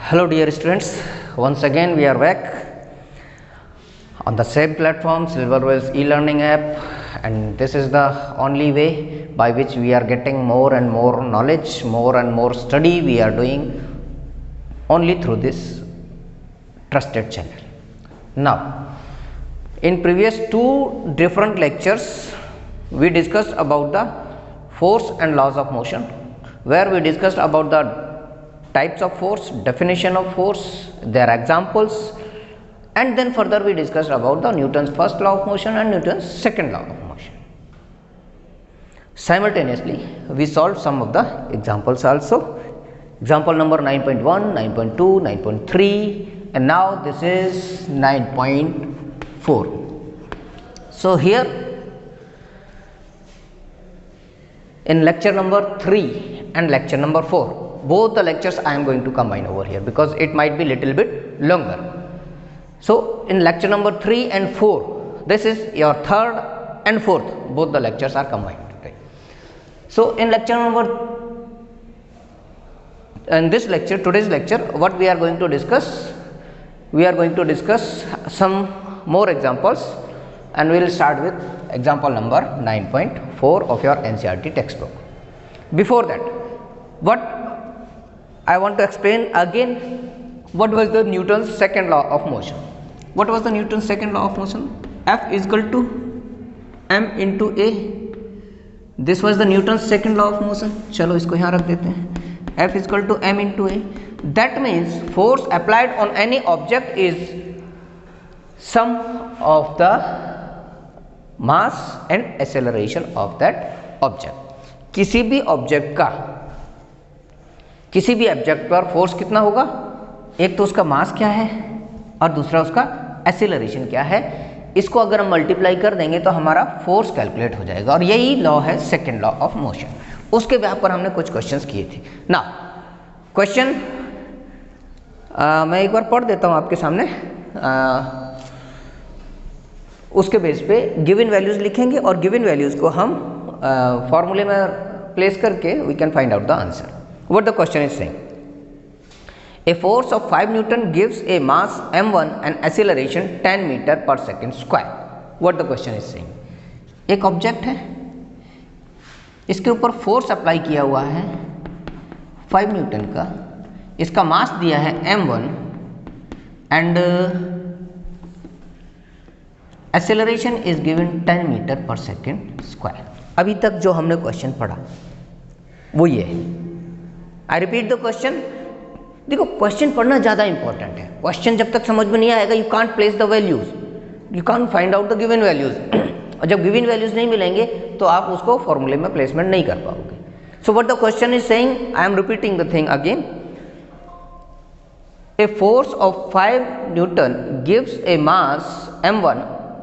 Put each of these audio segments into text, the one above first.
Hello dear students, once again we are back on the same platform Silverware's e-learning app, and this is the only way by which we are getting more and more knowledge, more and more study we are doing only through this trusted channel. Now, in previous two different lectures we discussed about the force and laws of motion, where we discussed about the types of force, definition of force, their examples, and then further we discussed about the Newton's first law of motion and Newton's second law of motion. Simultaneously we solved some of the examples also, example number 9.1, 9.2, 9.3, and now this is 9.4. So here in lecture number 3 and lecture number 4, both the lectures I am going to combine over here because it might be little bit longer. So in lecture number 3 and 4, this is your third and fourth, both the lectures are combined. Okay. So in lecture number, in this lecture, today's lecture, what we are going to discuss, we are going to discuss some more examples, and we will start with example number 9.4 of your NCERT textbook. Before that, what I want to explain again, what was the Newton's second law of motion. What was the Newton's second law of motion? F is equal to m into a. This was the Newton's second law of motion. चलो इसको यहाँ रख देते हैं. F is equal to m into a. That means force applied on any object is sum of the mass and acceleration of that object. किसी भी object पर force कितना होगा? एक तो उसका मास क्या है और दूसरा उसका एक्सेलरेशन क्या है. इसको अगर हम मल्टीप्लाई कर देंगे तो हमारा फोर्स कैलकुलेट हो जाएगा, और यही लॉ है सेकेंड लॉ ऑफ मोशन. उसके बेस पर हमने कुछ क्वेश्चंस किए थे. ना क्वेश्चन मैं एक बार पढ़ देता हूँ आपके सामने. उसके बेस पे गिवन वैल्यूज लिखेंगे और गिवन वैल्यूज को हम फॉर्मूले में प्लेस करके we can find out the answer. What the question is saying? A force of 5 Newton gives a mass m1 and acceleration 10 meter per second square. What the question is saying? एक object है, इसके ऊपर force apply किया हुआ है 5 Newton का, इसका मास दिया है m1 and acceleration is given 10 metre पर सेकेंड स्क्वायर. अभी तक जो हमने क्वेश्चन पढ़ा वो ये है. I repeat the question. देखो, क्वेश्चन पढ़ना ज़्यादा इंपॉर्टेंट है. क्वेश्चन जब तक समझ में नहीं आएगा, you can't place the values, you can't find out the given values. और जब गिवन वैल्यूज नहीं मिलेंगे तो आप उसको फॉर्मूले में प्लेसमेंट नहीं कर पाओगे. So what the question is saying, I am repeating the thing again. A force of 5 newton gives a mass m1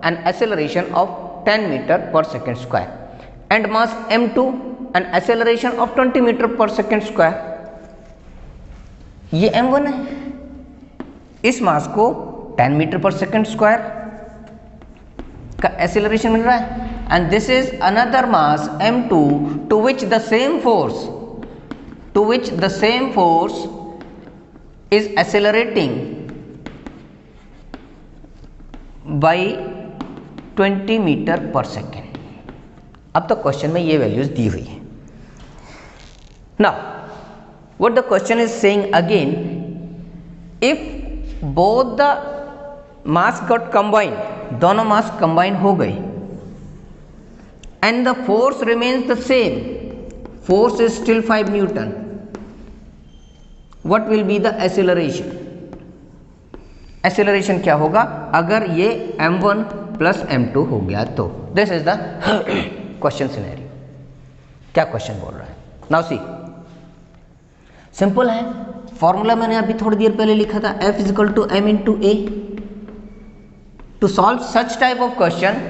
and acceleration of 10 metre पर second square and mass m2 and acceleration of 20 metre पर second square. ये m1 है, इस mass को 10 metre पर second square का acceleration मिल रहा है, and this is another mass m2 to which the same force is accelerating by 20 metre पर सेकेंड. अब तक क्वेश्चन में ये वैल्यूज दी हुई है. Now what the question is saying again, if both the mass got combined, दोनों मास combine हो गए, and the force remains the same, force is still 5 Newton, what will be the acceleration? Acceleration क्या होगा अगर ये m1 प्लस m2 हो गया तो. This is the question scenario. क्या क्वेश्चन बोल रहा है? नाउ सी, सिंपल है. फॉर्मूला मैंने अभी थोड़ी देर पहले लिखा था, F is equal to m into A. To solve such type of question,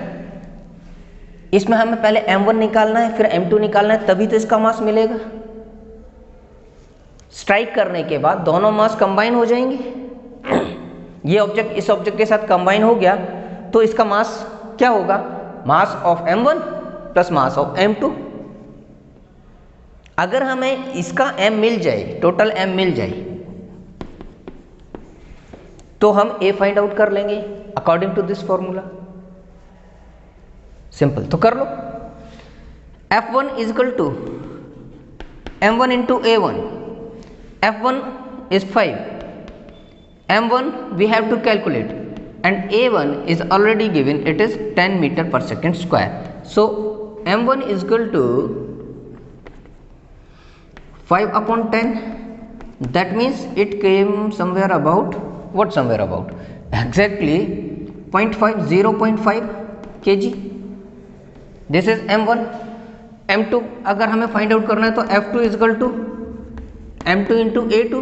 इसमें हमें पहले m1 निकालना है, फिर m2 निकालना है, तभी तो इसका मास मिलेगा. स्ट्राइक करने के बाद दोनों मास कंबाइन हो जाएंगे. ये ऑब्जेक्ट इस ऑब्जेक्ट के साथ कंबाइन हो गया तो इसका मास क्या होगा? Mass of m1 plus mass of m2. अगर हमें इसका m मिल जाए, टोटल m मिल जाए, तो हम a फाइंड आउट कर लेंगे according to this formula. Simple, तो कर लो। F1 is equal to M1 into A1. F1 is 5. M1 we have to calculate, and A1 is already given, it is 10 meter per second square. So M1 is equal to 5 upon 10. That means it came somewhere about, what somewhere about? Exactly 0.5, 0.5 kg. This is M1. M2 अगर हमें find out करना है तो F2 is equal to M2 into A2.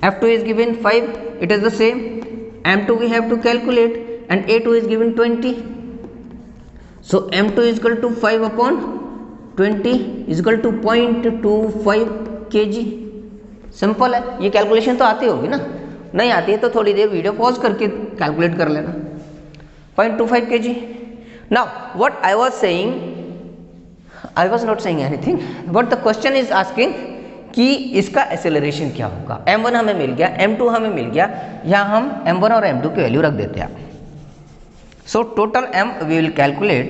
F2 is given 5, it is the same. M2 we have to calculate, and A2 is given 20. So M2 is equal to 5 upon 20 is equal to 0.25 kg. Simple है, ये calculation तो आती होगी ना, नहीं आती है तो थोड़ी देर वीडियो पॉज करके कैलकुलेट कर लेना. 0.25 kg. Now what I was saying, I was not saying anything, but the question is asking कि इसका एक्सेलरेशन क्या होगा. m1 हमें मिल गया, m2 हमें मिल गया, यहाँ हम m1 और m2 की वैल्यू रख देते हैं. So total m we will calculate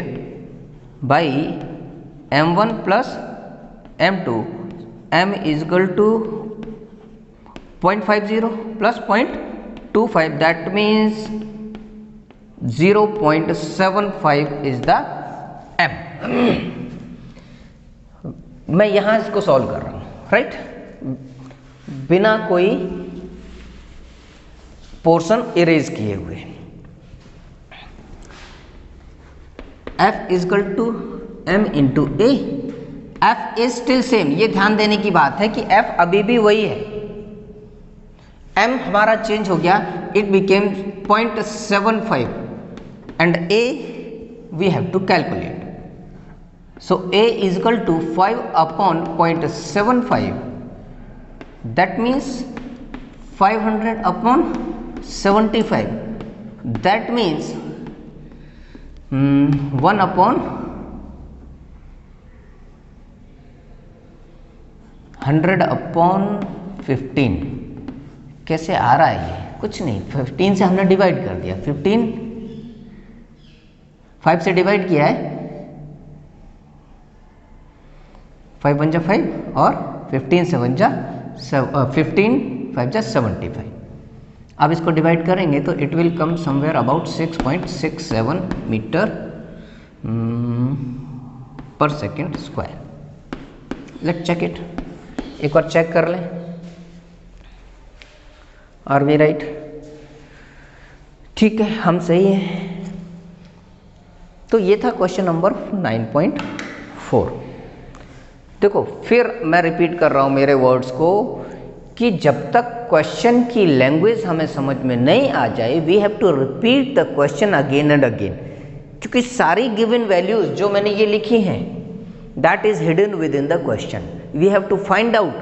by m1 plus m2. m is equal to 0.50 plus 0.25, that means 0.75 is the m. मैं यहाँ इसको सॉल्व कर रहा हूँ, राइट, बिना कोई पोर्शन इरेज किए हुए. F is equal to m into A. F is still same, ये ध्यान देने की बात है कि F अभी भी वही है. m हमारा चेंज हो गया, it became 0.75 and a we have to calculate. So A is equal to 5 upon 0.75, that means 500 upon 75, that means 1 upon 100 upon 15. कैसे आ रहा है ये? कुछ नहीं, 15 से हमने डिवाइड कर दिया. 15 5 से डिवाइड किया है, 5 1 जा 5 और 15 7 जा 15 5 जा 75. अब इसको डिवाइड करेंगे तो it will come somewhere about 6.67 metre पर second square. Let check it, एक बार चेक कर लें. Are we right? ठीक है, हम सही हैं. तो ये था क्वेश्चन नंबर 9.4. देखो, फिर मैं रिपीट कर रहा हूँ मेरे वर्ड्स को कि जब तक क्वेश्चन की लैंग्वेज हमें समझ में नहीं आ जाए, we have to repeat the question again and again. क्योंकि सारी गिवन वैल्यूज जो मैंने ये लिखी हैं, that is hidden within the question. We have to find out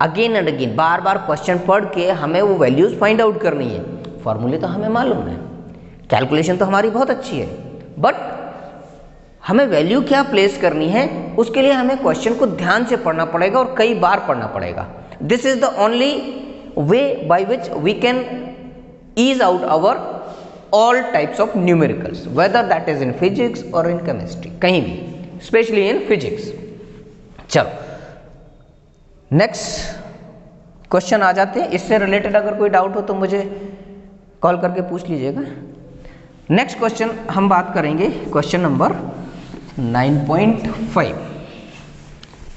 again and again. बार बार क्वेश्चन पढ़ के हमें वो वैल्यूज फाइंड आउट करनी है. फॉर्मूले तो हमें मालूम है, कैलकुलेशन तो हमारी बहुत अच्छी है, बट हमें वैल्यू क्या प्लेस करनी है, उसके लिए हमें क्वेश्चन को ध्यान से पढ़ना पड़ेगा और कई बार पढ़ना पड़ेगा. This is the only way by which we can ease out our all types of numericals, whether that is in physics और इन केमिस्ट्री, कहीं भी, स्पेशली इन फिजिक्स. चलो नेक्स्ट क्वेश्चन आ जाते हैं. इससे रिलेटेड अगर कोई डाउट हो तो मुझे कॉल करके पूछ लीजिएगा. नेक्स्ट क्वेश्चन हम बात करेंगे, क्वेश्चन नंबर 9.5.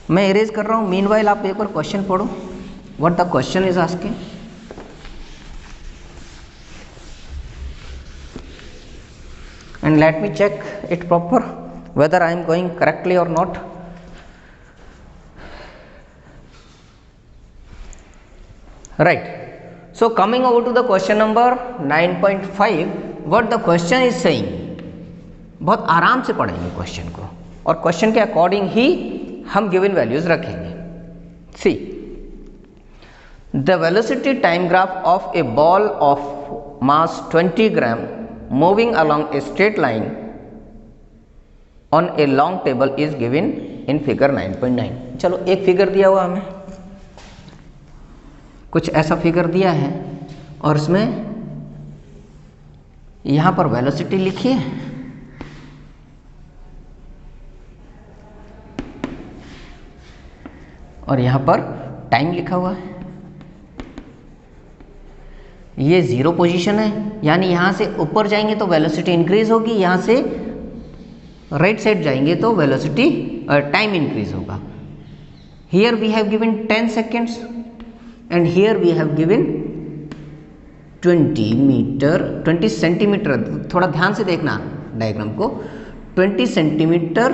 मैं इरेज कर रहा हूँ, मीनवाइल आप एक बार क्वेश्चन पढ़ो, what the question is asking. And let me check it proper whether I am going correctly और not. Right, so coming over to the question number 9.5, what the question is saying. बहुत आराम से पढ़ेंगे question को और question के according ही हम given values रखेंगे. See, the velocity time graph of a ball of mass 20 gram moving along a straight line on a long table is given in figure 9.9. चलो एक फिगर दिया हुआ हमें, कुछ ऐसा फिगर दिया है और इसमें यहाँ पर वेलोसिटी लिखी है और यहाँ पर टाइम लिखा हुआ है। ये जीरो पोजीशन है, यानी यहाँ से ऊपर जाएंगे तो वेलोसिटी इंक्रीज होगी, यहाँ से राइट साइड जाएंगे तो वेलोसिटी टाइम इंक्रीज होगा। Here we have given 10 seconds and here we have given 20 centimetre. थोड़ा ध्यान से देखना डायग्राम को। 20 सेंटीमीटर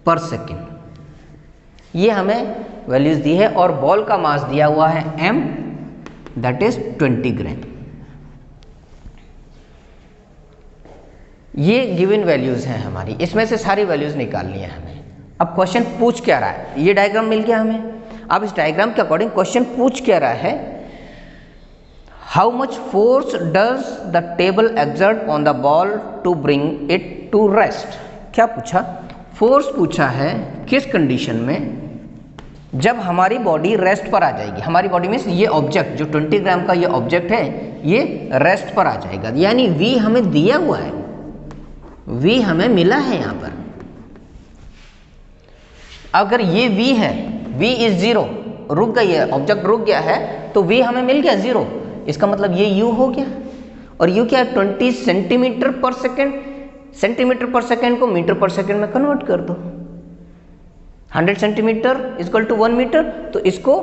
पर सेकेंड ये हमें वैल्यूज दी है और बॉल का मास दिया हुआ है m, दैट इज 20 ग्राम। ये गिवन वैल्यूज हैं हमारी, इसमें से सारी वैल्यूज निकालनी है हमें। अब क्वेश्चन पूछ क्या रहा है, ये डायग्राम मिल गया हमें। अब इस डायग्राम के अकॉर्डिंग क्वेश्चन पूछ क्या रहा है, how much force does the table exert on the ball to bring it to rest. क्या पूछा, फोर्स पूछा है किस कंडीशन में, जब हमारी बॉडी रेस्ट पर आ जाएगी। हमारी बॉडी में ये ऑब्जेक्ट जो 20 ग्राम का ये ऑब्जेक्ट है ये रेस्ट पर आ जाएगा, यानी V हमें दिया हुआ है, V हमें मिला है यहाँ पर। अगर ये V है, V इज 0, रुक गई है, ऑब्जेक्ट रुक गया है, तो V हमें मिल गया 0। इसका मतलब ये U हो गया और U क्या है 20 सेंटीमीटर पर सेकेंड। सेंटीमीटर पर सेकेंड को मीटर पर सेकेंड में कन्वर्ट कर दो। 100 सेंटीमीटर इक्वल टू 1 मीटर, तो इसको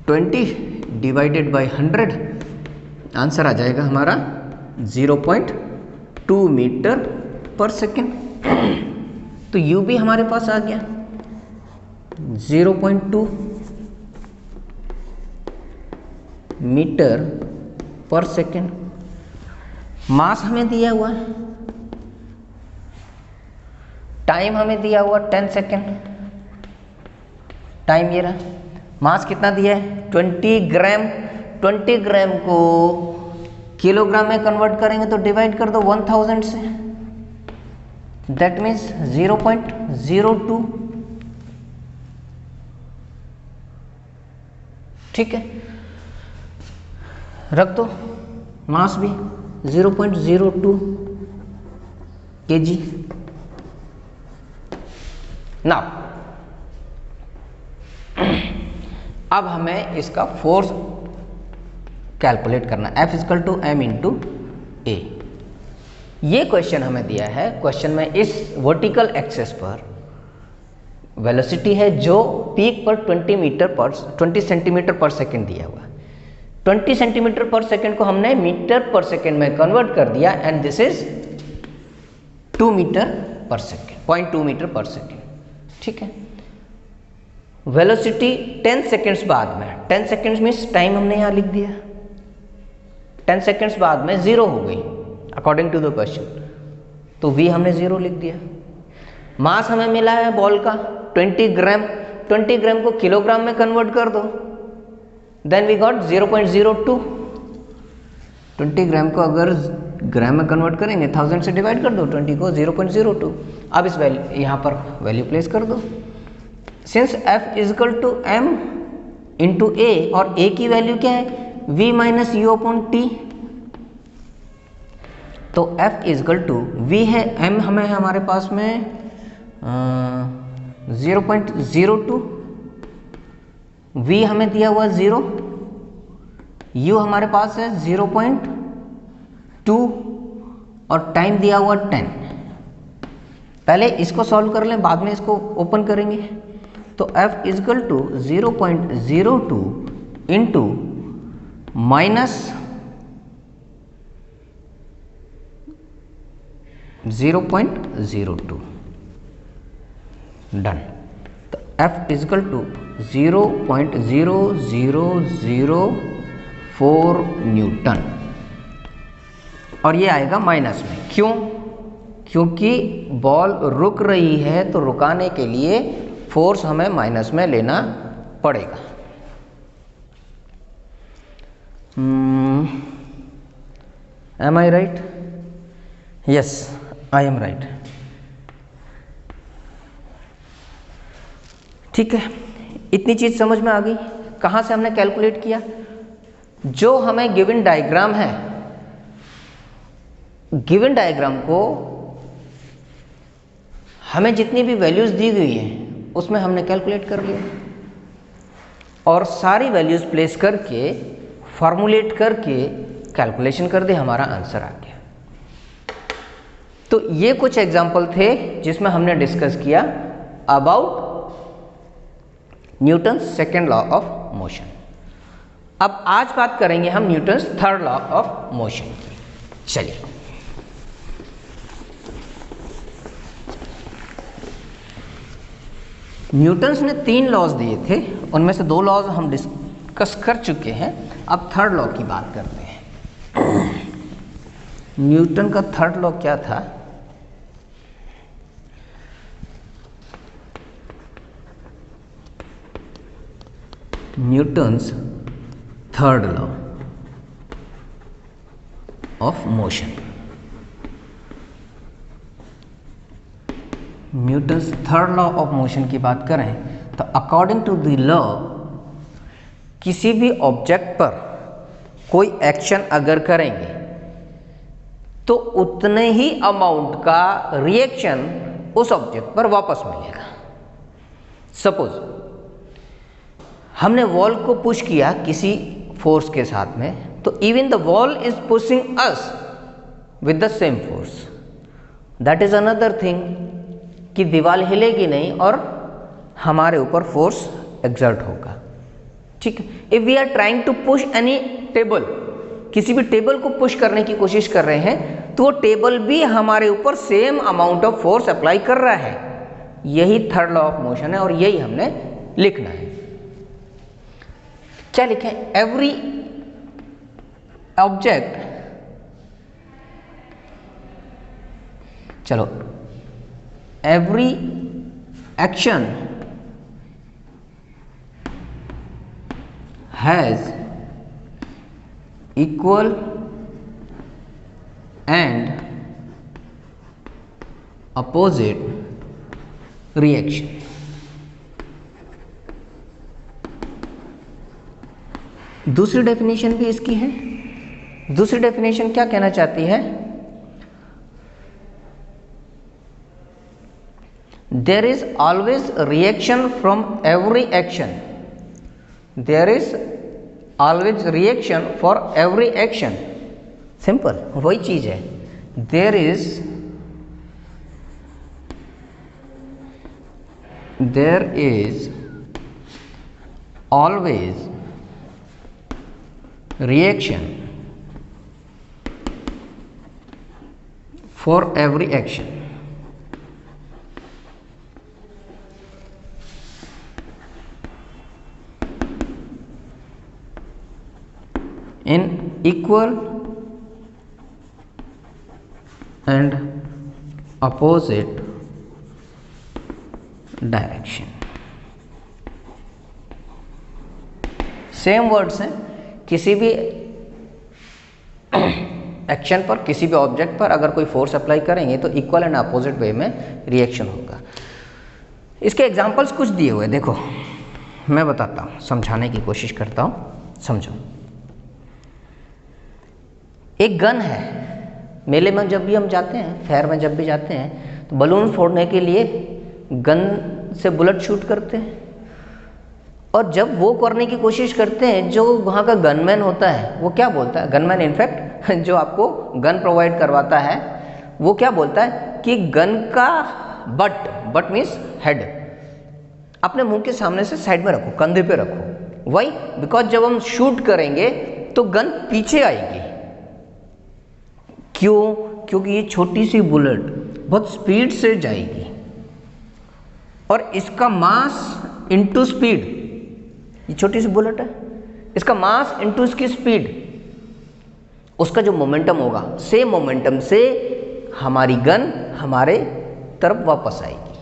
20 डिवाइडेड बाय 100, आंसर आ जाएगा हमारा 0.2 मीटर पर सेकेंड। तो U भी हमारे पास आ गया 0.2 मीटर पर सेकेंड। मास हमें दिया हुआ है, टाइम हमें दिया हुआ 10 सेकेंड, टाइम ये रहा। मास कितना दिया है 20 ग्राम। 20 ग्राम को किलोग्राम में कन्वर्ट करेंगे तो डिवाइड कर दो 1000 से, दैट मीन्स 0.02। ठीक है, रख दो मास भी 0.02 kg। नाउ अब हमें इसका फोर्स कैलकुलेट करना, F equal to m into a. ये क्वेश्चन हमें दिया है, क्वेश्चन में इस वर्टिकल एक्सेस पर वेलोसिटी है जो पीक पर 20 सेंटीमीटर पर सेकेंड दिया हुआ है। 20 सेंटीमीटर पर सेकेंड को हमने मीटर पर सेकेंड में कन्वर्ट कर दिया एंड दिस इज 2 मीटर पर सेकेंड, 0.2 मीटर पर सेकेंड। ठीक है, वेलोसिटी 10 सेकेंड्स बाद में, 10 सेकेंड्स मीन्स टाइम हमने यहाँ लिख दिया, 10 सेकेंड्स बाद में 0 हो गई अकॉर्डिंग टू द क्वेश्चन, तो V हमने 0 लिख दिया। मास हमें मिला है बॉल का 20 ग्राम। 20 ग्राम को किलोग्राम में कन्वर्ट कर दो, देन वी गॉट 0.02। 20 ग्राम को अगर ग्राम में कन्वर्ट करेंगे 1000 से डिवाइड कर दो, 20 को 0.02। अब इस वैल्यू यहाँ पर वैल्यू प्लेस कर दो। Since F is equal to m into a, और a की वैल्यू क्या है V minus u upon t, तो F इजकल टू V है, m हमें हमारे पास में 0.02, V हमें दिया हुआ 0, U हमारे पास है 0.2 और टाइम दिया हुआ 10। पहले इसको सॉल्व कर लें, बाद में इसको ओपन करेंगे। तो F is equal to 0.02 into minus 0.02, done. तो F इजकल टू 0.0004 न्यूटन, और ये आएगा माइनस में। क्यों? क्योंकि बॉल रुक रही है, तो रुकाने के लिए फोर्स हमें माइनस में लेना पड़ेगा। Am I right? Yes, I am right. ठीक है, इतनी चीज़ समझ में आ गई। कहाँ से हमने कैलकुलेट किया? जो हमें गिवन डायग्राम है, गिवन डायग्राम को हमें जितनी भी वैल्यूज दी गई हैं उसमें हमने कैलकुलेट कर लिया और सारी वैल्यूज प्लेस करके फॉर्मुलेट करके कैलकुलेशन कर दे, हमारा आंसर आ गया। तो ये कुछ एग्जाम्पल थे जिसमें हमने डिस्कस किया about Newton's second law of motion. अब आज बात करेंगे हम Newton's third law of motion की। चलिए, न्यूटन्स ने 3 लॉज दिए थे, उनमें से 2 लॉज हम डिस्कस कर चुके हैं। अब थर्ड लॉ की बात करते हैं। न्यूटन का थर्ड लॉ क्या था? Newton's third law of motion. Newton's third law of motion की बात करें तो अकॉर्डिंग टू द लॉ, किसी भी ऑब्जेक्ट पर कोई एक्शन अगर करेंगे तो उतने ही अमाउंट का रिएक्शन उस ऑब्जेक्ट पर वापस मिलेगा। सपोज हमने वॉल को पुश किया किसी फोर्स के साथ में, तो even the wall is pushing us with the same force. That is another thing कि दीवार हिलेगी नहीं और हमारे ऊपर फोर्स एक्सर्ट होगा। ठीक है, if we are trying to push any table, किसी भी टेबल को पुश करने की कोशिश कर रहे हैं तो वो टेबल भी हमारे ऊपर same amount of force apply कर रहा है। यही थर्ड लॉ ऑफ मोशन है और यही हमने लिखना है। क्या लिखें? एवरी ऑब्जेक्ट, चलो, every action has equal and opposite reaction। दूसरी डेफिनेशन भी इसकी है। दूसरी डेफिनेशन क्या कहना चाहती है? There is always reaction from every action. There is always reaction for every action. Simple, वही चीज है। There is always reaction for every action. In equal and opposite direction। Same words हैं। किसी भी एक्शन पर, किसी भी ऑब्जेक्ट पर अगर कोई फोर्स अप्लाई करेंगे तो इक्वल एंड अपोजिट वे में रिएक्शन होगा। इसके एग्जांपल्स कुछ दिए हुए, देखो मैं बताता हूँ, समझाने की कोशिश करता हूँ, समझो। एक गन है। मेले में जब भी हम जाते हैं, फेयर में जब भी जाते हैं, तो बलून फोड़ने के लिए गन से बुलेट शूट करते हैं। और जब वो करने की कोशिश करते हैं, जो वहाँ का गनमैन होता है वो क्या बोलता है? गनमैन इनफैक्ट जो आपको गन प्रोवाइड करवाता है, वो क्या बोलता है कि गन का बट मीन्स हेड अपने मुंह के सामने से साइड में रखो, कंधे पे रखो। वाई? बिकॉज जब हम शूट करेंगे तो गन पीछे आएगी। क्यों? क्योंकि ये छोटी सी बुलेट बहुत स्पीड से जाएगी और इसका मास इनटू स्पीड, ये छोटी सी बुलेट है, इसका मास इनटू इसकी स्पीड, उसका जो मोमेंटम होगा, सेम मोमेंटम से हमारी गन हमारे तरफ वापस आएगी।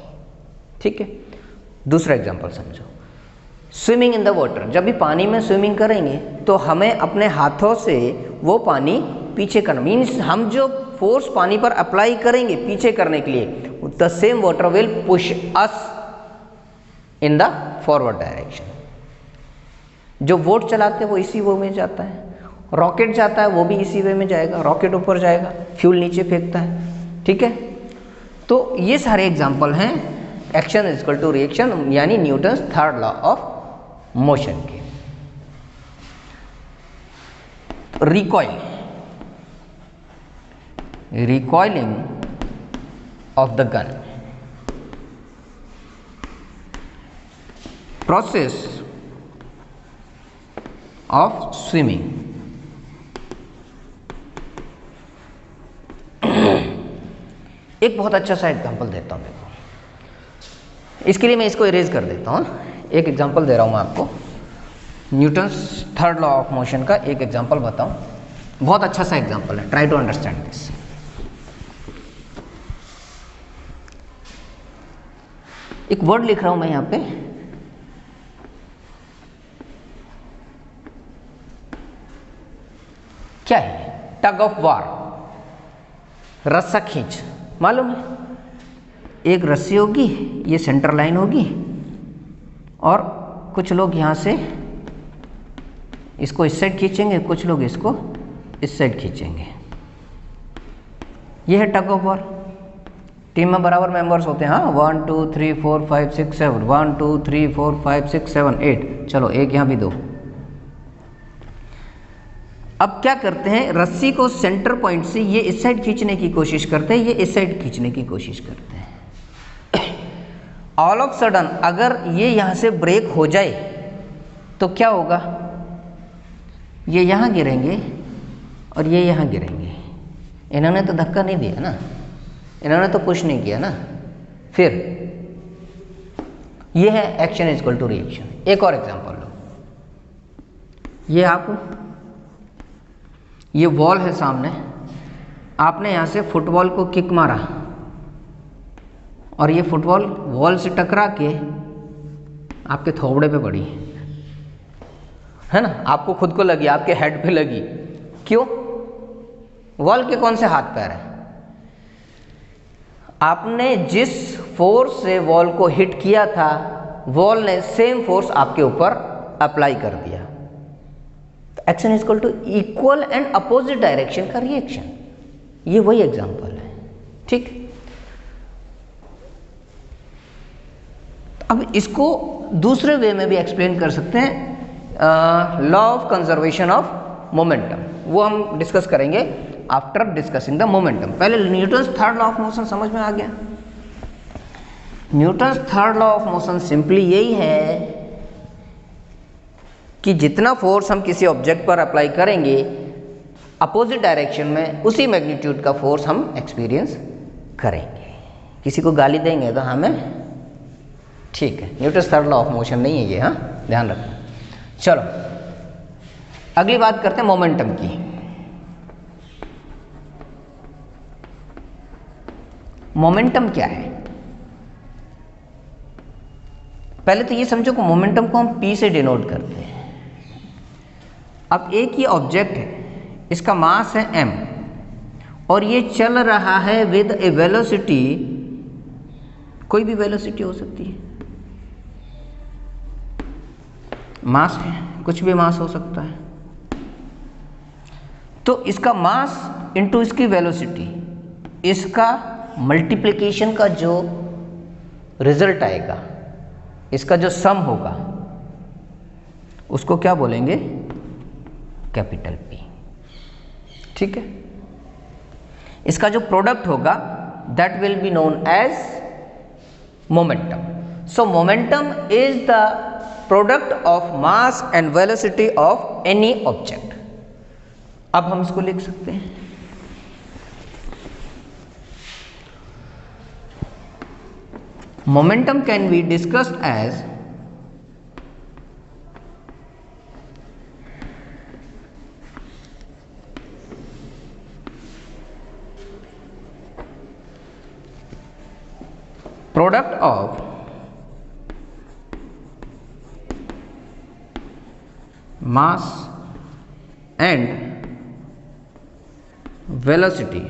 ठीक है, दूसरा एग्जांपल समझो। स्विमिंग इन द वाटर, जब भी पानी में स्विमिंग करेंगे तो हमें अपने हाथों से वो पानी पीछे करना, मीन्स हम जो फोर्स पानी पर अप्लाई करेंगे पीछे करने के लिए, the same water will push us in the forward direction. जो बोट चलाते हैं वो इसी वे में जाता है, रॉकेट जाता है वो भी इसी वे में जाएगा, रॉकेट ऊपर जाएगा, फ्यूल नीचे फेंकता है, ठीक है। तो ये सारे एग्जाम्पल हैं action is equal to reaction यानी Newton's third law of motion के। Recoiling of the gun, process of swimming, एक बहुत अच्छा सा एग्जांपल देता हूं देखो, इसके लिए मैं इसको इरेज कर देता हूं। एक एग्जांपल दे रहा हूं मैं आपको, Newton's third law of motion का एक एग्जांपल बताऊं, बहुत अच्छा सा एग्जांपल है, ट्राई टू अंडरस्टैंड दिस। एक वर्ड लिख रहा हूं मैं यहां पे, क्या है? टग ऑफ वार, रस्सा खींच। मालूम है, एक रस्सी होगी, ये सेंटर लाइन होगी और कुछ लोग यहाँ से इसको इस साइड खींचेंगे, कुछ लोग इसको इस साइड खींचेंगे। ये है टग ऑफ वार। टीम में बराबर मेंबर्स होते हैं, हाँ, 1 2 3 4 5 6 7, 1 2 3 4 5 6 7 8, चलो एक यहाँ भी दो। अब क्या करते हैं, रस्सी को सेंटर पॉइंट से ये इस साइड खींचने की कोशिश करते हैं, ये इस साइड खींचने की कोशिश करते हैं। ऑल ऑफ सडन अगर ये यहाँ से ब्रेक हो जाए तो क्या होगा, ये यहाँ गिरेंगे और ये यहाँ गिरेंगे। इन्होंने तो धक्का नहीं दिया ना, इन्होंने तो पुश नहीं किया ना। फिर ये है action is equal to reaction. एक और एग्जांपल लो, ये आप, ये वॉल है सामने, आपने यहाँ से फुटबॉल को किक मारा और ये फुटबॉल वॉल से टकरा के आपके थोबड़े पे पड़ी, है ना, आपको खुद को लगी, आपके हेड पे लगी। क्यों? वॉल के कौन से हाथ पैर है? आपने जिस फोर्स से वॉल को हिट किया था, वॉल ने सेम फोर्स आपके ऊपर अप्लाई कर दिया। Action is equal to equal and opposite direction का रिएक्शन। ये वही एग्जांपल है, ठीक। अब इसको दूसरे वे में भी एक्सप्लेन कर सकते हैं, law of conservation of momentum, वो हम डिस्कस करेंगे आफ्टर डिस्कसिंग द मोमेंटम। पहले Newton's third law of motion समझ में आ गया। Newton's third law of motion simply यही है कि जितना फोर्स हम किसी ऑब्जेक्ट पर अप्लाई करेंगे, अपोजिट डायरेक्शन में उसी मैग्नीट्यूड का फोर्स हम एक्सपीरियंस करेंगे। किसी को गाली देंगे तो हमें, ठीक है, Newton's third law of motion नहीं है ये, हाँ, ध्यान रखना। चलो अगली बात करते हैं मोमेंटम की। मोमेंटम क्या है? पहले तो ये समझो कि मोमेंटम को हम p से डिनोट करते हैं। अब एक ही ऑब्जेक्ट है, इसका मास है m और ये चल रहा है विद ए वेलोसिटी, कोई भी वेलोसिटी हो सकती है, मास है, कुछ भी मास हो सकता है। तो इसका मास इंटू इसकी वेलोसिटी, इसका मल्टीप्लिकेशन का जो रिजल्ट आएगा, इसका जो सम होगा, उसको क्या बोलेंगे? कैपिटल P, ठीक है। इसका जो प्रोडक्ट होगा that will be known as momentum. So momentum is the product of mass and velocity of any object. अब हम इसको लिख सकते हैं, momentum can be discussed as product of mass and velocity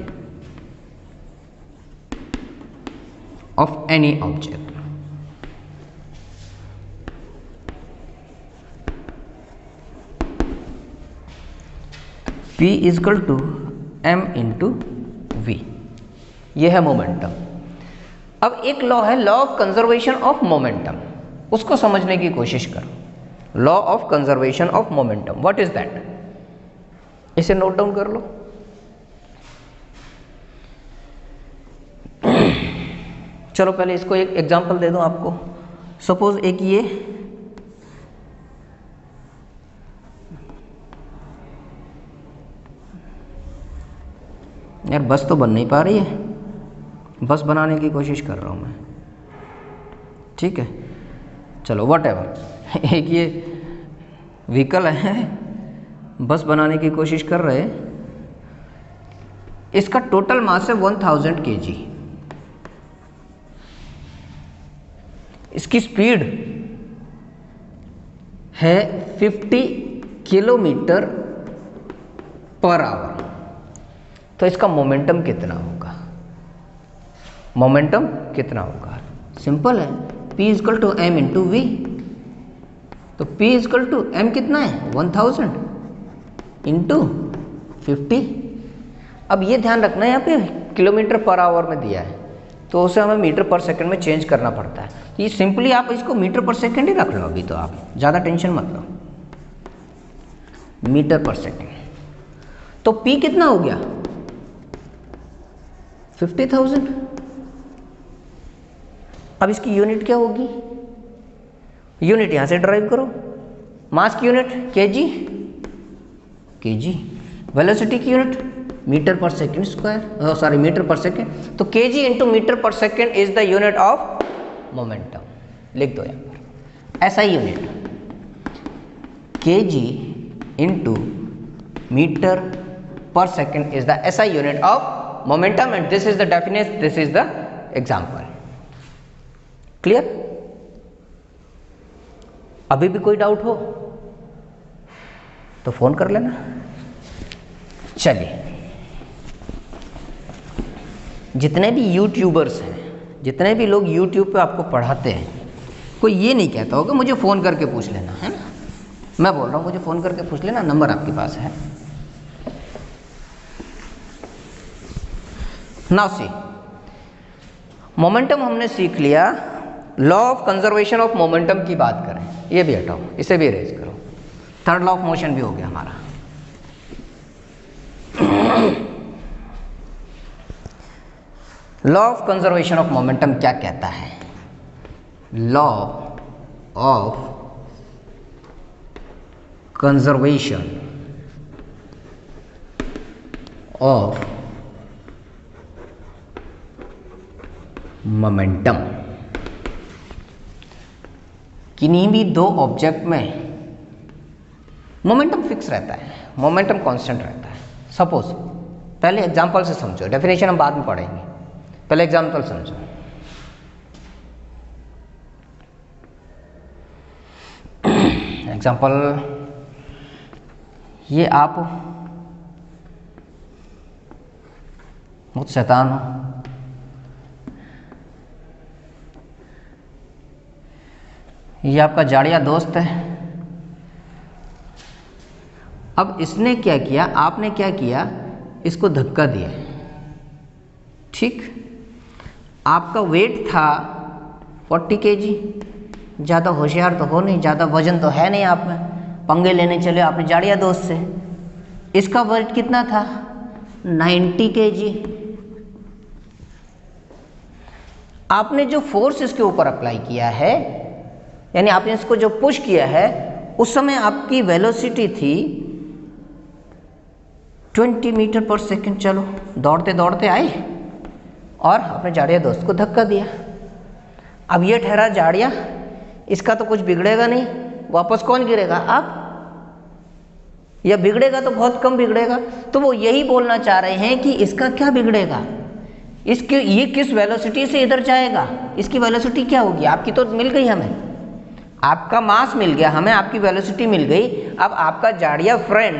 of any object। P equal to m into v, ये है momentum. अब एक लॉ है, law of conservation of momentum, उसको समझने की कोशिश करो। Law of conservation of momentum, what is that? इसे नोट डाउन कर लो। चलो पहले इसको एक एग्जांपल दे दूं आपको। सपोज एक ये यार बस तो बन नहीं पा रही है, बस बनाने की कोशिश कर रहा हूँ मैं, ठीक है, चलो वट एवर। एक ये व्हीकल है, बस बनाने की कोशिश कर रहे हैं, इसका टोटल मास है 1000 kg, इसकी स्पीड है 50 किलोमीटर पर आवर, तो इसका मोमेंटम कितना होगा? मोमेंटम कितना होगा? सिंपल है, P equal to m into v. तो P इजकल टू m कितना है? 1000 इंटू 50। अब ये ध्यान रखना है, यहाँ पे किलोमीटर पर आवर में दिया है, तो उसे हमें मीटर पर सेकंड में चेंज करना पड़ता है। तो ये सिंपली आप इसको मीटर पर सेकंड ही रख लो, अभी तो आप ज़्यादा टेंशन मत लो, मीटर पर सेकंड। तो P कितना हो गया? 50,000। अब इसकी यूनिट क्या होगी? यूनिट यहां से ड्राइव करो, मास की यूनिट केजी, केजी, वेलोसिटी की unit metre per second square, sorry metre per second. तो KG into metre per second is the unit of momentum. लिख दो यहां पर ऐसा ही unit, KG into metre per second is the SI unit of momentum, and this is the definition, this is the example. Clear? अभी भी कोई doubt हो तो फोन कर लेना। चलिए, जितने भी यूट्यूबर्स हैं, जितने भी लोग यूट्यूब पे आपको पढ़ाते हैं, कोई ये नहीं कहता होगा मुझे फ़ोन करके पूछ लेना, है ना? मैं बोल रहा हूँ मुझे फ़ोन करके पूछ लेना, नंबर आपके पास है। नाउ सी, मोमेंटम हमने सीख लिया। Law of conservation of momentum की बात करें, ये भी हटाओ, इसे भी अरेंज करो। थर्ड लॉ ऑफ मोशन भी हो गया हमारा। Law of conservation of momentum क्या कहता है? Law of conservation of momentum, किन्हीं भी दो ऑब्जेक्ट में मोमेंटम फिक्स रहता है, मोमेंटम कांस्टेंट रहता है। सपोज, पहले एग्जांपल से समझो, डेफिनेशन हम बाद में पढ़ेंगे, पहले एग्जांपल समझो। एग्जांपल, ये आप बहुत शैतान हो, ये आपका जाड़िया दोस्त है। अब इसने क्या किया, आपने क्या किया, इसको धक्का दिया, ठीक? आपका वेट था 40 kg, ज़्यादा होशियार तो हो नहीं, ज़्यादा वजन तो है नहीं आप में, पंगे लेने चले आपने जाड़िया दोस्त से। इसका वेट कितना था? 90 kg। आपने जो फोर्स इसके ऊपर अप्लाई किया है, यानी आपने इसको जो पुश किया है, उस समय आपकी वेलोसिटी थी 20 मीटर पर सेकंड। चलो, दौड़ते दौड़ते आए और अपने जाड़िया दोस्त को धक्का दिया। अब ये ठहरा जाड़िया, इसका तो कुछ बिगड़ेगा नहीं, वापस कौन गिरेगा? आप। या बिगड़ेगा तो बहुत कम बिगड़ेगा। तो वो यही बोलना चाह रहे हैं कि इसका क्या बिगड़ेगा, इसके ये किस वेलोसिटी से इधर जाएगा, इसकी वेलोसिटी क्या होगी? आपकी तो मिल गई हमें, आपका मास मिल गया हमें, आपकी वेलोसिटी मिल गई। अब आपका जाड़िया फ्रेंड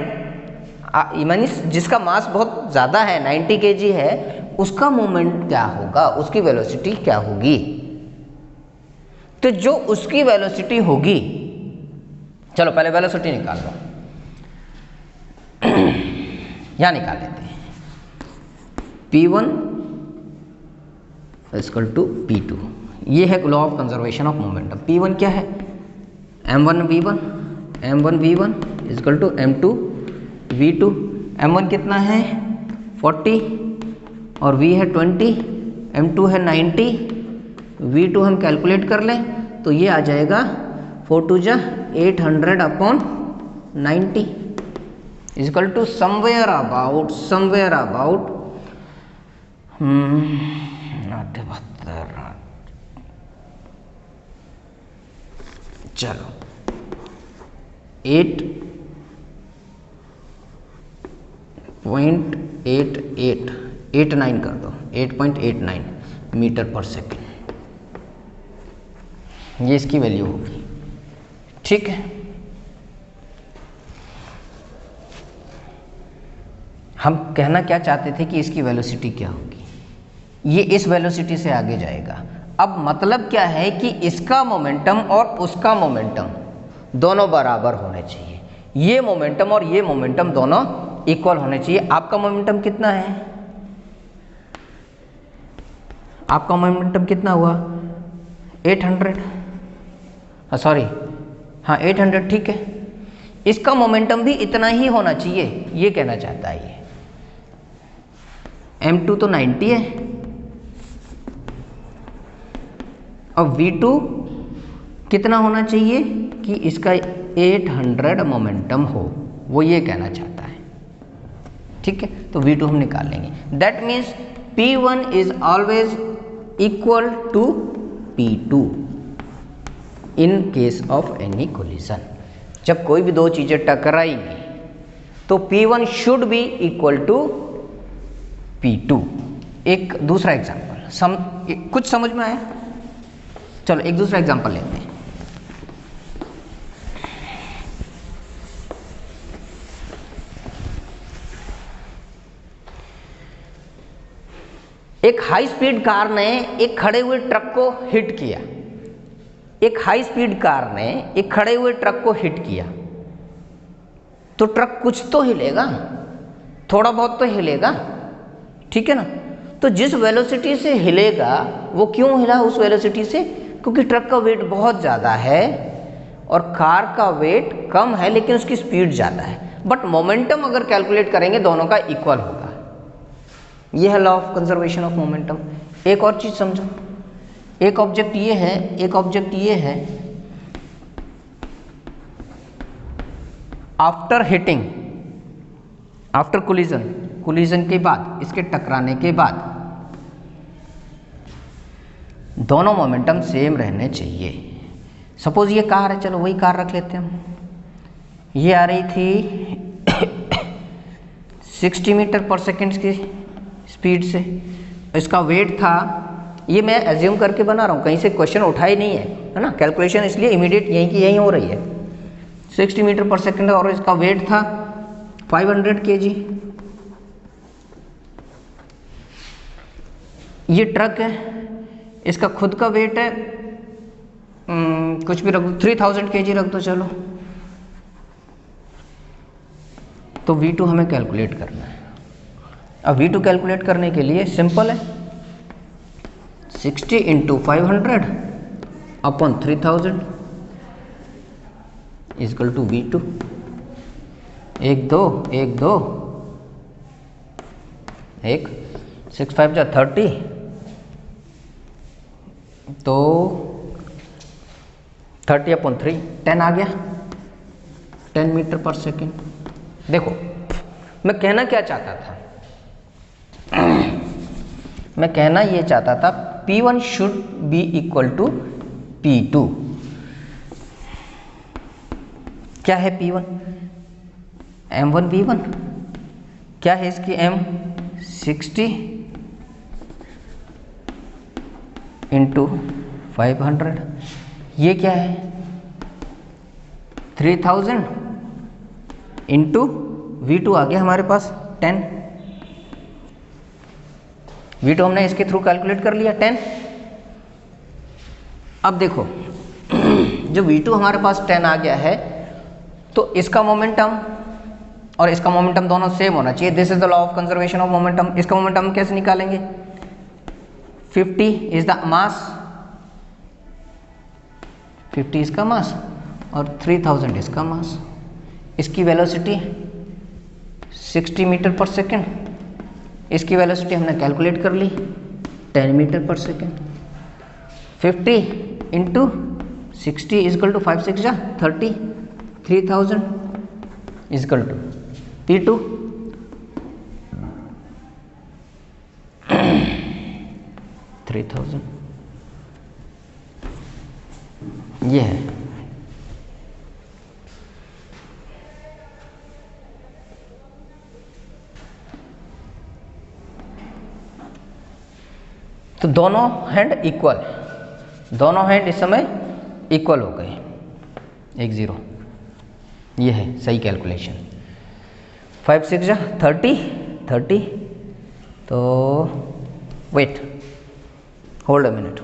यानी जिसका मास बहुत ज़्यादा है, 90 kg है, उसका मोमेंट क्या होगा, उसकी वेलोसिटी क्या होगी? तो जो उसकी वेलोसिटी होगी, चलो पहले वेलोसिटी निकाल लो। यहाँ निकाल लेते हैं। P1 इक्वल टू P2, ये है law of conservation of momentum. P1 क्या है, m1v1 equal to m2 v2। m1 कितना है 40 और v है 20, m2 है 90, v2 हम कैलकुलेट कर लें तो ये आ जाएगा 4 2 जा 800 upon 90 equal to somewhere about 72, चलो 8.89 कर दो, 8.89 मीटर पर सेकेंड, ये इसकी वैल्यू होगी। ठीक है, हम कहना क्या चाहते थे कि इसकी वेलोसिटी क्या होगी, ये इस वेलोसिटी से आगे जाएगा। अब मतलब क्या है कि इसका मोमेंटम और उसका मोमेंटम दोनों बराबर होने चाहिए, ये मोमेंटम और ये मोमेंटम दोनों इक्वल होने चाहिए। आपका मोमेंटम कितना है, आपका मोमेंटम कितना हुआ 800, सॉरी हाँ 800, ठीक है। इसका मोमेंटम भी इतना ही होना चाहिए, ये कहना चाहता है ये। m2 तो 90 है और v2 कितना होना चाहिए कि इसका 800 मोमेंटम हो, वो ये कहना चाहता है। ठीक है, तो v2 हम निकाल लेंगे। That means p1 is always equal to p2 in case of any collision. जब कोई भी दो चीजें टकराएंगी तो p1 should be equal to p2। एक दूसरा एग्जांपल कुछ समझ में आया? चलो एक दूसरा एग्जांपल लेते हैं। एक हाई स्पीड कार ने एक खड़े हुए ट्रक को हिट किया, एक हाई स्पीड कार ने एक खड़े हुए ट्रक को हिट किया, तो ट्रक कुछ तो हिलेगा, थोड़ा बहुत तो हिलेगा, ठीक है ना। तो जिस वेलोसिटी से हिलेगा वो क्यों हिला उस वेलोसिटी से, क्योंकि ट्रक का वेट बहुत ज़्यादा है और कार का वेट कम है लेकिन उसकी स्पीड ज़्यादा है। बट मोमेंटम अगर कैलकुलेट करेंगे दोनों का इक्वल होगा। यह है law of conservation of momentum. एक और चीज़ समझो, एक ऑब्जेक्ट ये है, एक ऑब्जेक्ट ये है, आफ्टर हिटिंग, आफ्टर कोलिजन के बाद, इसके टकराने के बाद दोनों मोमेंटम सेम रहने चाहिए। सपोज ये कार है, चलो वही कार रख लेते हैं हम। ये आ रही थी 60 मीटर पर सेकेंड की स्पीड से, इसका वेट था, ये मैं एज्यूम करके बना रहा हूँ, कहीं से क्वेश्चन उठा ही नहीं है ना, कैलकुलेशन इसलिए इमीडिएट यहीं की यहीं हो रही है। 60 मीटर पर सेकेंड और इसका वेट था 500 kg। ये ट्रक है, इसका खुद का वेट है कुछ भी रख दो, 3000 kg रख दो चलो। तो V2 हमें कैलकुलेट करना है। अब V2 कैलकुलेट करने के लिए सिंपल है, 60 into 500 upon 3000 equal to V2। 1 2 1 2 1 6 5 जा 30, तो 30 अपॉन 3 10 आ गया, 10 मीटर पर सेकेंड। देखो मैं कहना क्या चाहता था, मैं कहना ये चाहता था P1 should be equal to P2। क्या है P1? M1 V1। क्या है इसकी M? 60 इंटू 500। ये क्या है? 3000 इंटू V2 आ गया हमारे पास 10। V2 हमने इसके थ्रू कैलकुलेट कर लिया 10। अब देखो जो V2 हमारे पास 10 आ गया है, तो इसका मोमेंटम और इसका मोमेंटम दोनों सेम होना चाहिए। This is the law of conservation of momentum. इसका मोमेंटम कैसे निकालेंगे? 50 इज द मास, 50 इसका मास और 3000 इसका मास। इसकी वेलोसिटी 60 मीटर पर सेकेंड, इसकी वेलोसिटी हमने कैलकुलेट कर ली 10 मीटर पर second. 50 into 60 equal to 5 6 30, 3000 equal to P2 3000, ये है। तो दोनों हैंड इक्वल, दोनों हैंड इस समय इक्वल हो गए, 1 0। ये है सही कैलकुलेशन। 5 6 30, तो वेट, होल्ड अ मिनट।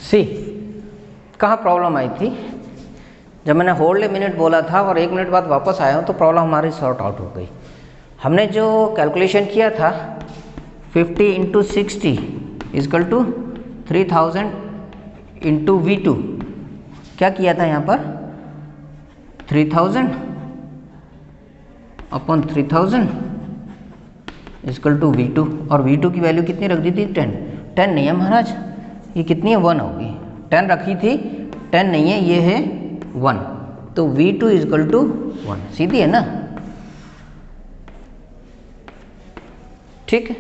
सी, कहाँ प्रॉब्लम आई थी? जब मैंने होल्ड ए मिनट बोला था और 1 मिनट बाद वापस आया हूँ तो प्रॉब्लम हमारी सॉर्ट आउट हो गई। हमने जो कैलकुलेशन किया था 50 into 60 equal to 3000 into V2, क्या किया था यहाँ पर? 3000 अपॉन 3000 इजकल टू V2, और V2 की वैल्यू कितनी रख दी थी? 10 नहीं है महाराज, ये कितनी है? 1 होगी। 10 रखी थी, 10 नहीं है, ये है 1, तो V2 इजकल टू 1। सीधी है ना? ठीक है।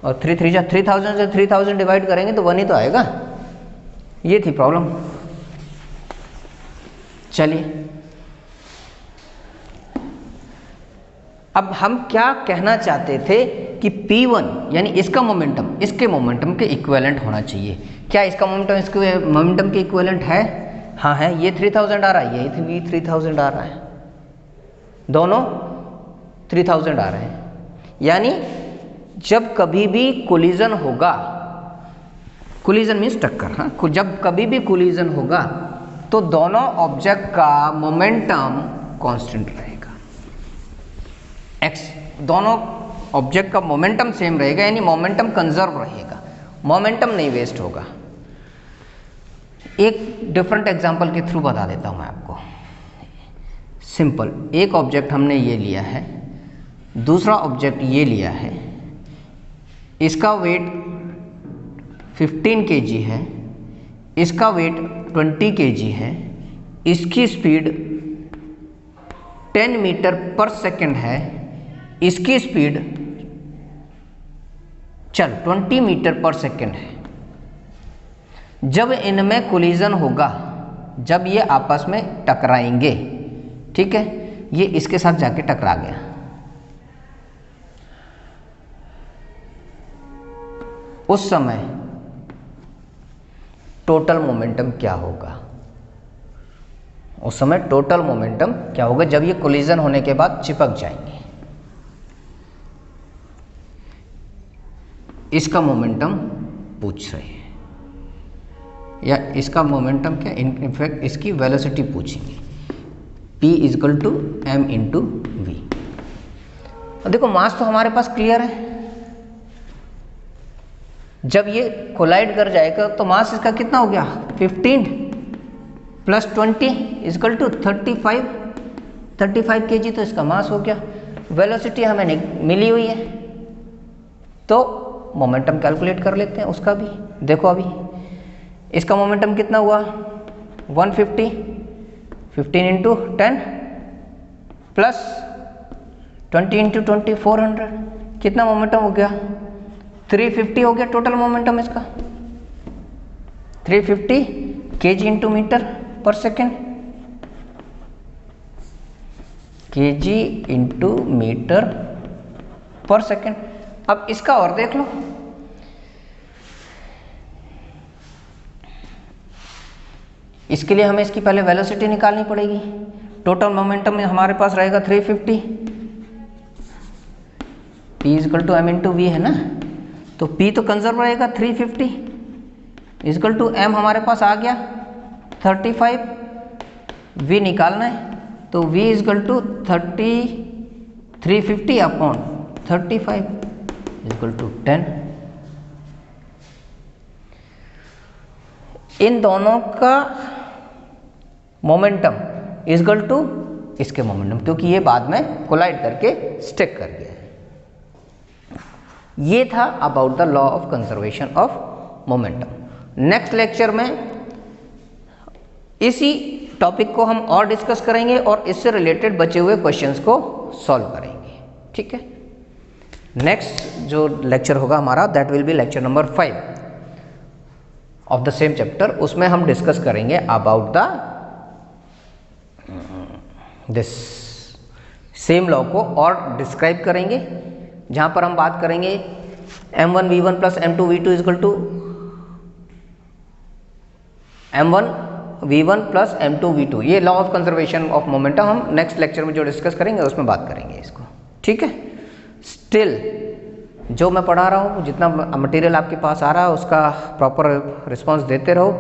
और 3 3 3000 से 3000 डिवाइड करेंगे तो 1 ही तो आएगा। ये थी प्रॉब्लम। चलिए, अब हम क्या कहना चाहते थे कि P1 यानी इसका मोमेंटम इसके मोमेंटम के इक्विवेलेंट होना चाहिए। क्या इसका मोमेंटम इसके मोमेंटम के इक्विवेलेंट है? हाँ है। ये 3000 आ रहा है, ये भी 3000 आ रहा है, दोनों 3000 आ रहे हैं। यानी जब कभी भी कोलिजन होगा, कोलिजन मीन्स टक्कर, हाँ, जब कभी भी कोलिजन होगा तो दोनों ऑब्जेक्ट का मोमेंटम कांस्टेंट रहेगा। एक्स, दोनों ऑब्जेक्ट का मोमेंटम सेम रहेगा, यानी मोमेंटम कंजर्व रहेगा, मोमेंटम नहीं वेस्ट होगा। एक डिफरेंट एग्जांपल के थ्रू बता देता हूं मैं आपको। सिंपल, एक ऑब्जेक्ट हमने ये लिया है, दूसरा ऑब्जेक्ट ये लिया है, इसका वेट 15 kg है, इसका वेट 20 kg है, इसकी स्पीड 10 मीटर पर सेकेंड है, इसकी स्पीड 20 मीटर पर सेकेंड है। जब इनमें कोलिजन होगा, जब ये आपस में टकराएंगे, ठीक है, ये इसके साथ जाके टकरा गया, उस समय टोटल मोमेंटम क्या होगा? उस समय टोटल मोमेंटम क्या होगा जब ये कोलिजन होने के बाद चिपक जाएंगे? इसका मोमेंटम पूछ रहे हैं, या इसका मोमेंटम क्या, इनफैक्ट इसकी वेलोसिटी पूछेंगे। P equal to m into v. देखो मास तो हमारे पास क्लियर है, जब ये कोलाइड कर जाएगा तो मास इसका कितना हो गया? 15 प्लस 20 इजकल टू 35 kg, तो इसका मास हो गया। वेलोसिटी हमें मिली हुई है, तो मोमेंटम कैलकुलेट कर लेते हैं उसका भी। देखो अभी इसका मोमेंटम कितना हुआ? 150, 15 इंटू 10 प्लस 20 इंटू 20 400, कितना मोमेंटम हो गया? 350 हो गया टोटल मोमेंटम इसका। 350 kg इंटू मीटर पर सेकेंड, kg इंटू मीटर पर सेकेंड। अब इसका और देख लो, इसके लिए हमें इसकी पहले वेलोसिटी निकालनी पड़ेगी। टोटल मोमेंटम में हमारे पास रहेगा 350, P equal to m into v है ना, तो P तो कंजर्व रहेगा 350, इक्वल टू m हमारे पास आ गया 35, v निकालना है तो v equal to 350 upon 35 equal to 10। इन दोनों का मोमेंटम इक्वल टू इसके मोमेंटम, क्योंकि ये बाद में कोलाइड करके स्टिक कर गया है। ये था about the law of conservation of momentum. Next lecture में इसी टॉपिक को हम और डिस्कस करेंगे और इससे रिलेटेड बचे हुए क्वेश्चंस को सॉल्व करेंगे। ठीक है, नेक्स्ट जो लेक्चर होगा हमारा that will B lecture number 5 of the same chapter. उसमें हम डिस्कस करेंगे about the this same law को और डिस्क्राइब करेंगे, जहां पर हम बात करेंगे m1 v1 plus m2 v2 equal to m1 v1 plus m2 v2। ये law of conservation of momentum हम नेक्स्ट लेक्चर में जो डिस्कस करेंगे उसमें बात करेंगे इसको। ठीक है, स्टिल जो मैं पढ़ा रहा हूँ, जितना मटेरियल आपके पास आ रहा है उसका प्रॉपर रिस्पॉन्स देते रहो।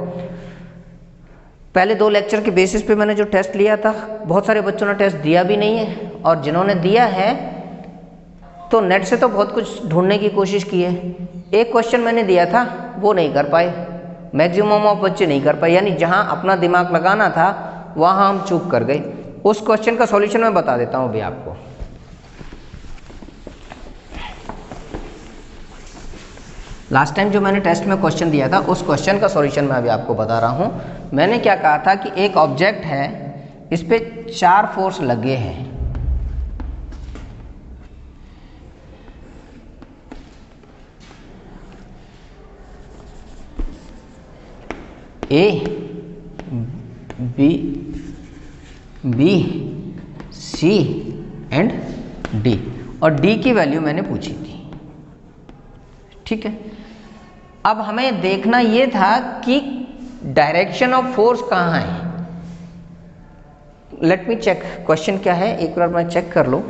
पहले 2 लेक्चर के बेसिस पे मैंने जो टेस्ट लिया था, बहुत सारे बच्चों ने टेस्ट दिया भी नहीं है, और जिन्होंने दिया है तो नेट से तो बहुत कुछ ढूंढने की कोशिश की है। एक क्वेश्चन मैंने दिया था वो नहीं कर पाए, मैक्सिमम ऑफ बच्चे नहीं कर पाए, यानी जहां अपना दिमाग लगाना था वहां हम चूक कर गए। उस क्वेश्चन का सॉल्यूशन मैं बता देता हूं अभी आपको। लास्ट टाइम जो मैंने टेस्ट में क्वेश्चन दिया था उस क्वेश्चन का सॉल्यूशन मैं अभी आपको बता रहा हूं। मैंने क्या कहा था कि एक ऑब्जेक्ट है, इस पे 4 फोर्स लगे हैं। A B C and D, और डी की वैल्यू मैंने पूछी थी। ठीक है, अब हमें देखना ये था कि डायरेक्शन ऑफ फोर्स कहाँ है। लेट मी चेक क्वेश्चन क्या है, एक बार मैं चेक कर लूं।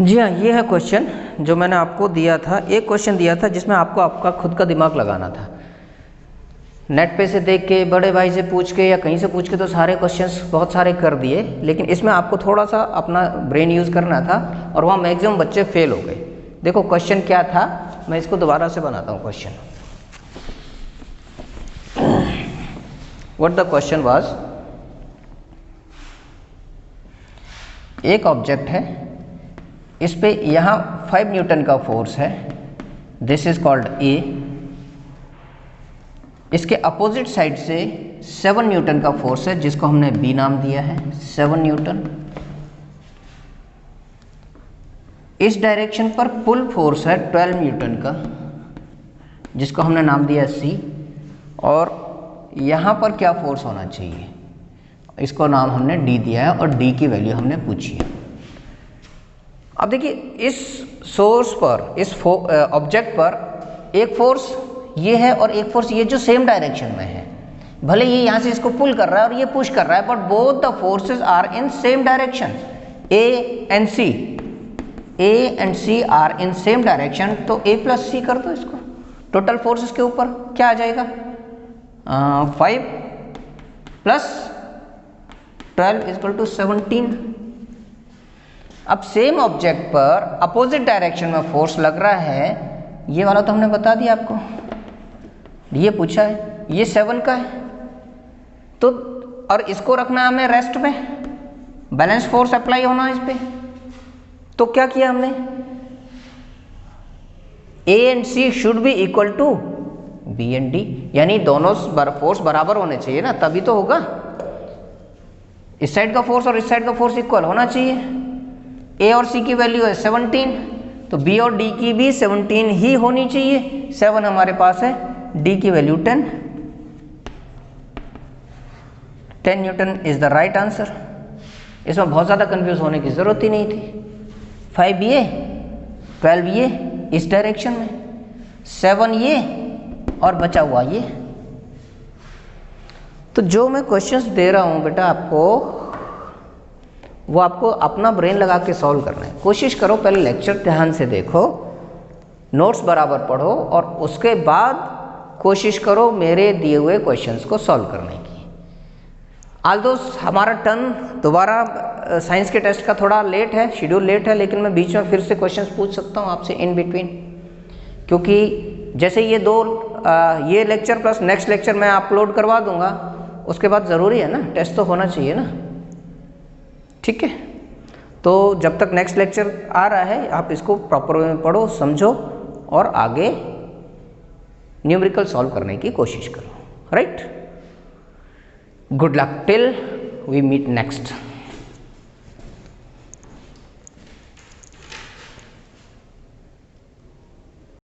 जी हाँ, ये है क्वेश्चन जो मैंने आपको दिया था। एक क्वेश्चन दिया था जिसमें आपको आपका खुद का दिमाग लगाना था। नेट पे से देख के, बड़े भाई से पूछ के या कहीं से पूछ के तो सारे क्वेश्चंस बहुत सारे कर दिए, लेकिन इसमें आपको थोड़ा सा अपना ब्रेन यूज़ करना था और वहाँ मैक्सिमम बच्चे फेल हो गए। देखो क्वेश्चन क्या था, मैं इसको दोबारा से बनाता हूँ question. What the question was, एक ऑब्जेक्ट है, इस पे यहाँ 5 न्यूटन का फोर्स है, दिस इज कॉल्ड ए। इसके अपोजिट साइड से 7 न्यूटन का फोर्स है जिसको हमने बी नाम दिया है, 7 न्यूटन। इस डायरेक्शन पर पुल फोर्स है 12 न्यूटन का जिसको हमने नाम दिया सी, और यहाँ पर क्या फोर्स होना चाहिए, इसको नाम हमने डी दिया है और डी की वैल्यू हमने पूछी है। अब देखिए इस सोर्स पर, इस ऑब्जेक्ट पर एक फोर्स ये है और एक फोर्स ये जो सेम डायरेक्शन में है। भले ये यहाँ से इसको पुल कर रहा है और ये पुश कर रहा है, but both the forces are in same direction. A and C are in same direction, तो ए प्लस सी कर दो इसको। टोटल फोर्सेस के ऊपर क्या आ जाएगा, 5 प्लस 12 इक्वल टू 17। अब सेम ऑब्जेक्ट पर अपोजिट डायरेक्शन में फोर्स लग रहा है, ये वाला तो हमने बता दिया आपको, ये पूछा है, ये 7 का है तो, और इसको रखना है हमें रेस्ट में, बैलेंस फोर्स अप्लाई होना है इस पे। तो क्या किया हमने, A and C should be equal to B and D, यानी दोनों फोर्स बराबर होने चाहिए ना, तभी तो होगा। इस साइड का फोर्स और इस साइड का फोर्स इक्वल होना चाहिए। ए और सी की वैल्यू है 17, तो बी और डी की भी 17 ही होनी चाहिए। 7 हमारे पास है, डी की value 10 Newton is the right answer. इसमें बहुत ज़्यादा कंफ्यूज होने की ज़रूरत ही नहीं थी। 5 ये 12 ये इस डायरेक्शन में, 7 ये और बचा हुआ ये। तो जो मैं क्वेश्चंस दे रहा हूँ बेटा आपको, वो आपको अपना ब्रेन लगा के सॉल्व करना है। कोशिश करो पहले लेक्चर ध्यान से देखो, नोट्स बराबर पढ़ो और उसके बाद कोशिश करो मेरे दिए हुए क्वेश्चंस को सॉल्व करने की। आल्दो हमारा टर्न दोबारा साइंस के टेस्ट का थोड़ा लेट है, शेड्यूल लेट है, लेकिन मैं बीच में फिर से क्वेश्चंस पूछ सकता हूँ आपसे इन बिटवीन, क्योंकि जैसे ये लेक्चर प्लस नेक्स्ट लेक्चर मैं अपलोड करवा दूंगा, उसके बाद ज़रूरी है ना, टेस्ट तो होना चाहिए ना, ठीक है। तो जब तक नेक्स्ट लेक्चर आ रहा है आप इसको प्रॉपर वे में पढ़ो, समझो और आगे न्यूमेरिकल सॉल्व करने की कोशिश करो, right. Good luck till we meet next.